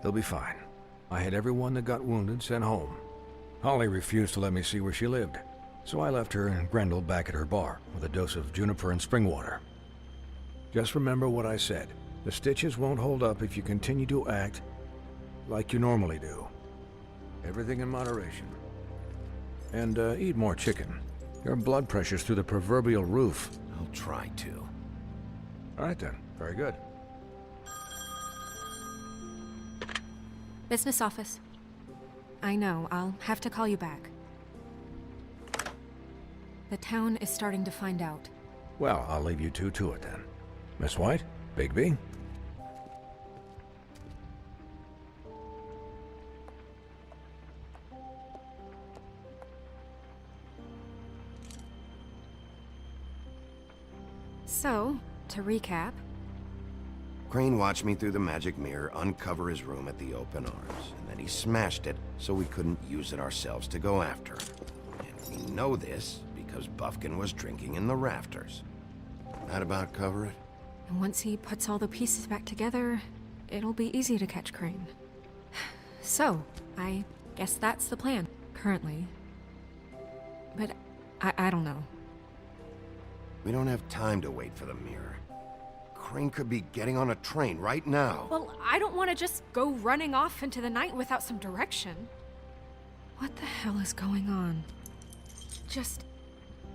They'll be fine. I had everyone that got wounded sent home. Holly refused to let me see where she lived, so I left her and Grendel back at her bar with a dose of juniper and spring water. Just remember what I said. The stitches won't hold up if you continue to act like you normally do. Everything in moderation. And eat more chicken. Your blood pressure's through the proverbial roof. I'll try to. All right then. Very good. Business office. I know, I'll have to call you back. The town is starting to find out. Well, I'll leave you two to it then. Miss White? Bigby? So, to recap... Crane watched me through the magic mirror uncover his room at the open arms, and then he smashed it so we couldn't use it ourselves to go after him. And we know this because Buffkin was drinking in the rafters. That about cover it? And once he puts all the pieces back together, it'll be easy to catch Crane. So, I guess that's the plan, currently. But I don't know. We don't have time to wait for the mirror. Crane could be getting on a train right now. Well, I don't want to just go running off into the night without some direction. What the hell is going on?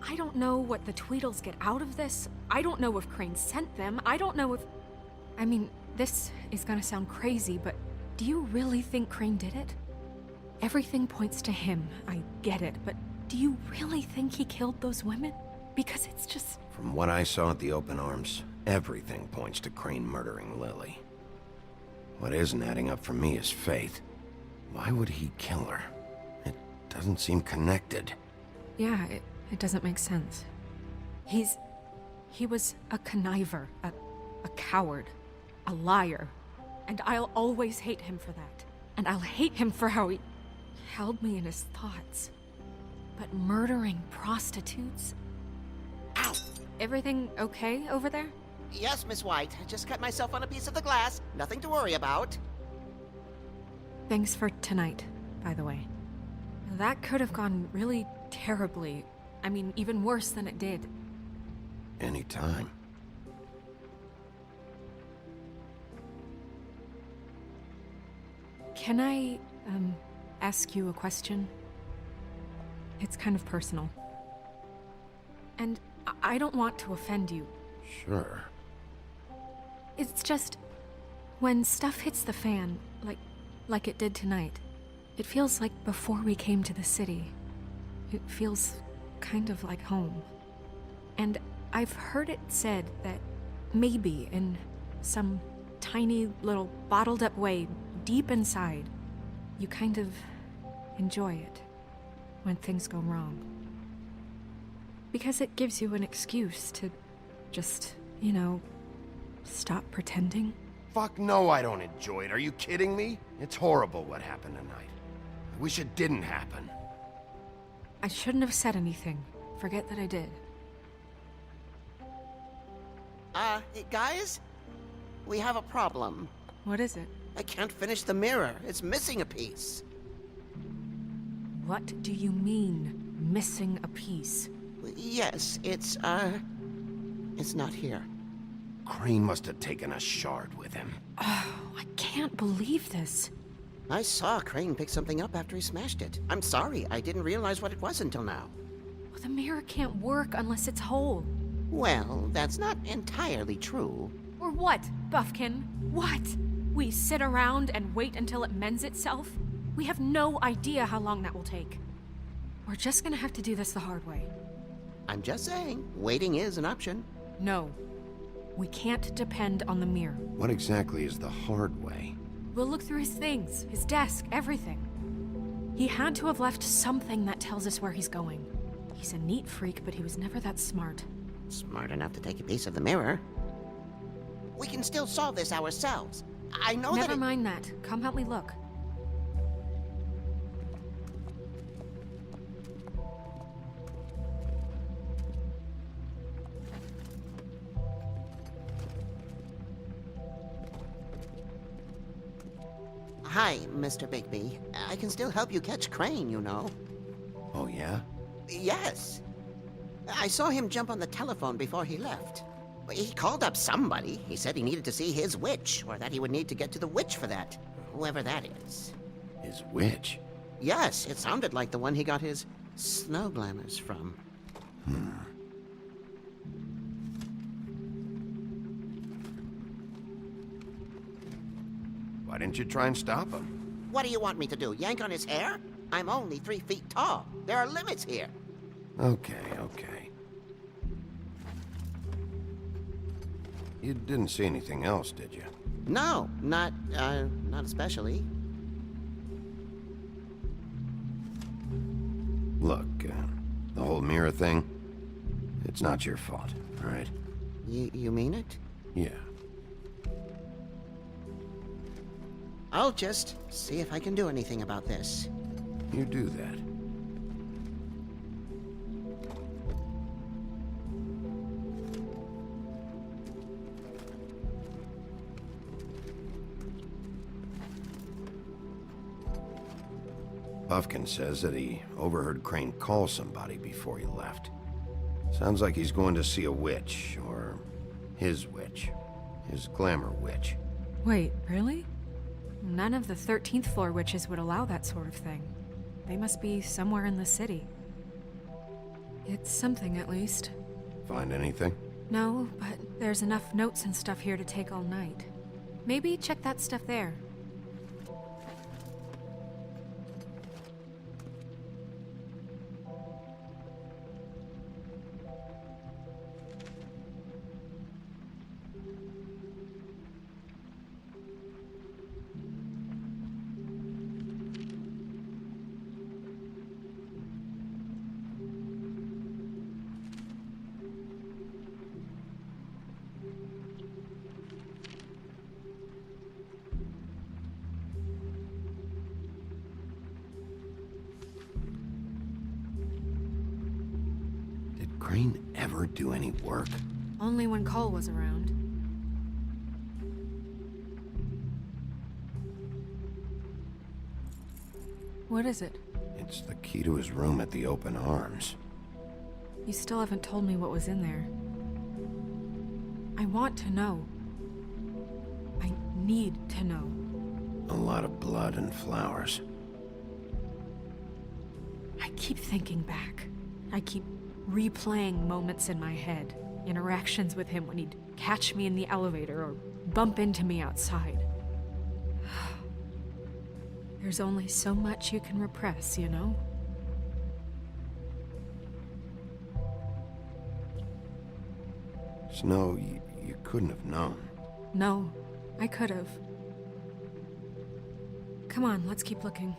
I don't know what the Tweedles get out of this. I don't know if Crane sent them. I don't know if... I mean, this is gonna sound crazy, but do you really think Crane did it? Everything points to him, I get it, but do you really think he killed those women? Because it's just... From what I saw at the open arms, everything points to Crane murdering Lily. What isn't adding up for me is Faith. Why would he kill her? It doesn't seem connected. Yeah, it doesn't make sense. He was a conniver, a coward, a liar. And I'll always hate him for that. And I'll hate him for how he held me in his thoughts. But murdering prostitutes? Ow! Everything okay over there? Yes, Miss White. I just cut myself on a piece of the glass. Nothing to worry about. Thanks for tonight, by the way. That could have gone really terribly. I mean, even worse than it did. Anytime. Can I, ask you a question? It's kind of personal. And I don't want to offend you. Sure. It's just... when stuff hits the fan, like it did tonight, it feels like before we came to the city. It feels kind of like home. And I've heard it said that maybe in some tiny little bottled up way deep inside, you kind of enjoy it when things go wrong. Because it gives you an excuse to just, you know, stop pretending. Fuck no, I don't enjoy it. Are you kidding me? It's horrible what happened tonight. I wish it didn't happen. I shouldn't have said anything. Forget that I did. Guys? We have a problem. What is it? I can't finish the mirror. It's missing a piece. What do you mean, missing a piece? Yes, it's not here. Crane must have taken a shard with him. Oh, I can't believe this. I saw Crane pick something up after he smashed it. I'm sorry, I didn't realize what it was until now. Well, the mirror can't work unless it's whole. Well, that's not entirely true. Or what, Buffkin? What? We sit around and wait until it mends itself? We have no idea how long that will take. We're just gonna have to do this the hard way. I'm just saying, waiting is an option. No. We can't depend on the mirror. What exactly is the hard way? We'll look through his things, his desk, everything. He had to have left something that tells us where he's going. He's a neat freak, but he was never that smart. Smart enough to take a piece of the mirror. We can still solve this ourselves. I know that Never mind that. Come help me look. Hi, Mr. Bigby. I can still help you catch Crane, you know. Oh, yeah? Yes. I saw him jump on the telephone before he left. He called up somebody. He said he needed to see his witch, or that he would need to get to the witch for that. Whoever that is. His witch? Yes, it sounded like the one he got his snow glamours from. Why didn't you try and stop him? What do you want me to do, yank on his hair? I'm only 3 feet tall. There are limits here. Okay, okay. You didn't see anything else, did you? No, not especially. Look, the whole mirror thing, it's not your fault, all right? You mean it? Yeah. I'll just see if I can do anything about this. You do that. Buffkin says that he overheard Crane call somebody before he left. Sounds like he's going to see a witch, or his witch. His glamour witch. Wait, really? None of the 13th floor witches would allow that sort of thing. They must be somewhere in the city. It's something, at least. Find anything? No, but there's enough notes and stuff here to take all night. Maybe check that stuff there. Did Crane ever do any work? Only when Cole was around. What is it? It's the key to his room at the Open Arms. You still haven't told me what was in there. I want to know. I need to know. A lot of blood and flowers. I keep thinking back. I keep replaying moments in my head. Interactions with him when he'd catch me in the elevator or bump into me outside. There's only so much you can repress, you know? Snow, you couldn't have known. No, I could have. Come on, let's keep looking.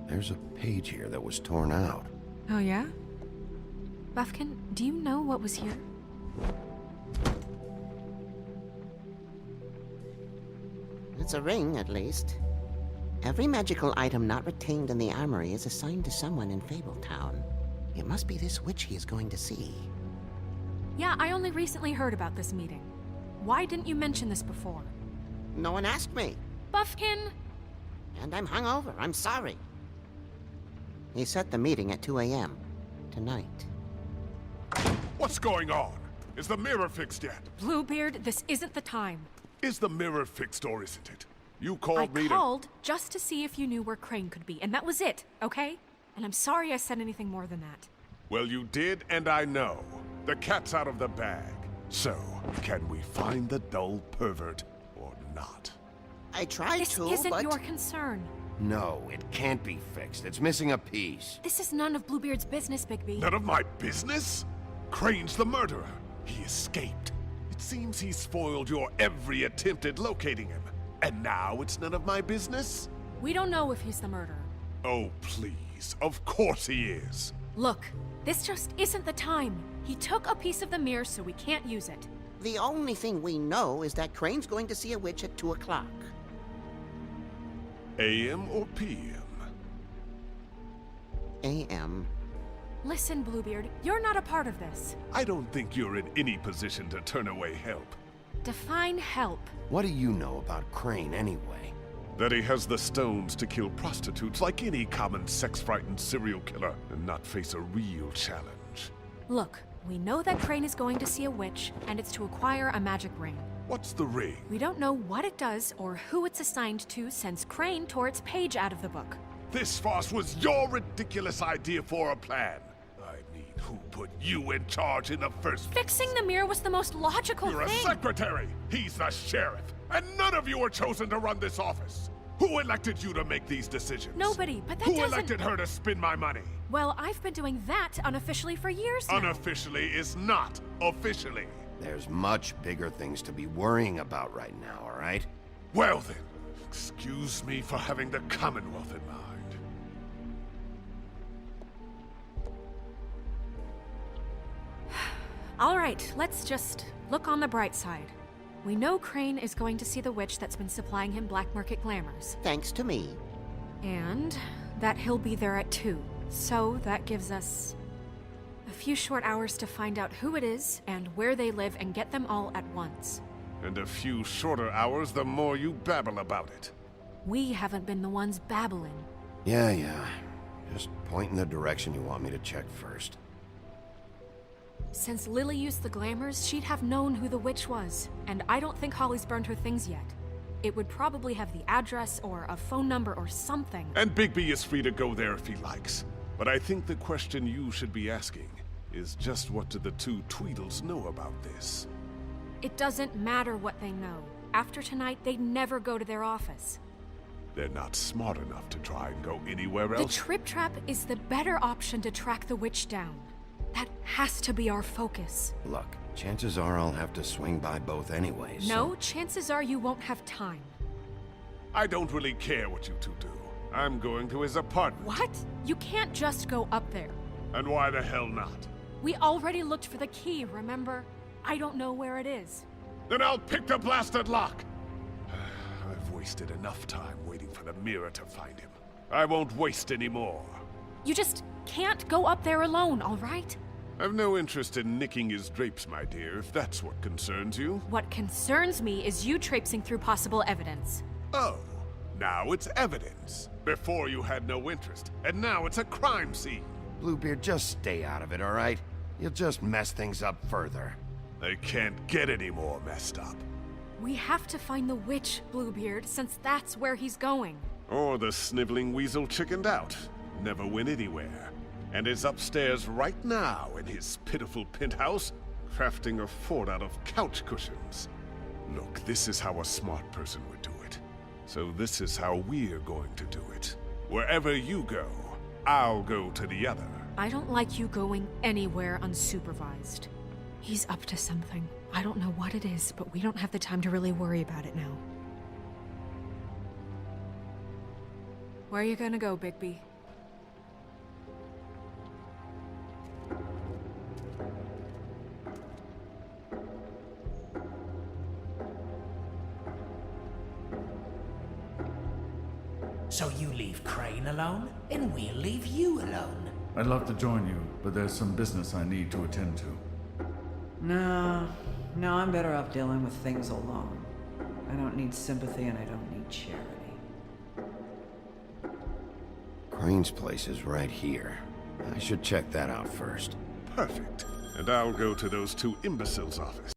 There's a page here that was torn out. Oh, yeah? Buffkin, do you know what was here? It's a ring, at least. Every magical item not retained in the armory is assigned to someone in Fabletown. It must be this witch he is going to see. Yeah, I only recently heard about this meeting. Why didn't you mention this before? No one asked me. Buffkin! And I'm hungover. I'm sorry. He set the meeting at 2 a.m. tonight. What's going on? Is the mirror fixed yet? Bluebeard, this isn't the time. Is the mirror fixed or isn't it? You I called me called just to see if you knew where Crane could be, and that was it, okay? And I'm sorry I said anything more than that. Well, you did, and I know. The cat's out of the bag. So, can we find the dull pervert or not? I tried This to, isn't but... your concern. No, it can't be fixed. It's missing a piece. This is none of Bluebeard's business, Bigby. None of my business? Crane's the murderer. He escaped. It seems he spoiled your every attempt at locating him. And now it's none of my business? We don't know if he's the murderer. Oh, please. Of course he is. Look, this just isn't the time. He took a piece of the mirror, so we can't use it. The only thing we know is that Crane's going to see a witch at 2 o'clock. AM or PM? A.M. Listen, Bluebeard, you're not a part of this. I don't think you're in any position to turn away help. Define help. What do you know about Crane anyway? That he has the stones to kill prostitutes like any common sex-frightened serial killer and not face a real challenge. Look, we know that Crane is going to see a witch, and it's to acquire a magic ring. What's the ring? We don't know what it does or who it's assigned to since Crane tore its page out of the book. This farce was your ridiculous idea for a plan. I mean, who put you in charge in the first place? Fixing the mirror was the most logical You're a thing. secretary! He's the sheriff! And none of you were chosen to run this office! Who elected you to make these decisions? Nobody, but that Who doesn't... elected her to spend my money? Well, I've been doing that unofficially for years now. Unofficially is not officially. There's much bigger things to be worrying about right now, all right? Well then, excuse me for having the Commonwealth in mind. All right, let's just look on the bright side. We know Crane is going to see the witch that's been supplying him black market glamours. Thanks to me. And that he'll be there at 2. So that gives us a few short hours to find out who it is and where they live and get them all at once. And a few shorter hours the more you babble about it. We haven't been the ones babbling. Yeah. Just point in the direction you want me to check first. Since Lily used the glamours, she'd have known who the witch was. And I don't think Holly's burned her things yet. It would probably have the address or a phone number or something. And Bigby is free to go there if he likes. But I think the question you should be asking is just what do the two Tweedles know about this? It doesn't matter what they know. After tonight, they'd never go to their office. They're not smart enough to try and go anywhere The else. Trip Trap is the better option to track the witch down. That has to be our focus. Look, chances are I'll have to swing by both anyways. No, chances are you won't have time. I don't really care what you two do. I'm going to his apartment. What? You can't just go up there. And why the hell not? We already looked for the key, remember? I don't know where it is. Then I'll pick the blasted lock! I've wasted enough time waiting for the mirror to find him. I won't waste any more. You just can't go up there alone, all right? I've no interest in nicking his drapes, my dear, if that's what concerns you. What concerns me is you traipsing through possible evidence. Oh, now it's evidence. Before you had no interest, and now it's a crime scene. Bluebeard, just stay out of it, all right? You'll just mess things up further. They can't get any more messed up. We have to find the witch, Bluebeard, since that's where he's going. Or the sniveling weasel chickened out, never went anywhere, and is upstairs right now in his pitiful penthouse, crafting a fort out of couch cushions. Look, this is how a smart person would do it. So this is how we're going to do it. Wherever you go, I'll go to the other. I don't like you going anywhere unsupervised. He's up to something. I don't know what it is, but we don't have the time to really worry about it now. Where are you gonna go, Bigby? So you leave Crane alone, and we'll leave you alone. I'd love to join you, but there's some business I need to attend to. No, I'm better off dealing with things alone. I don't need sympathy and I don't need charity. Crane's place is right here. I should check that out first. Perfect. And I'll go to those two imbeciles' office.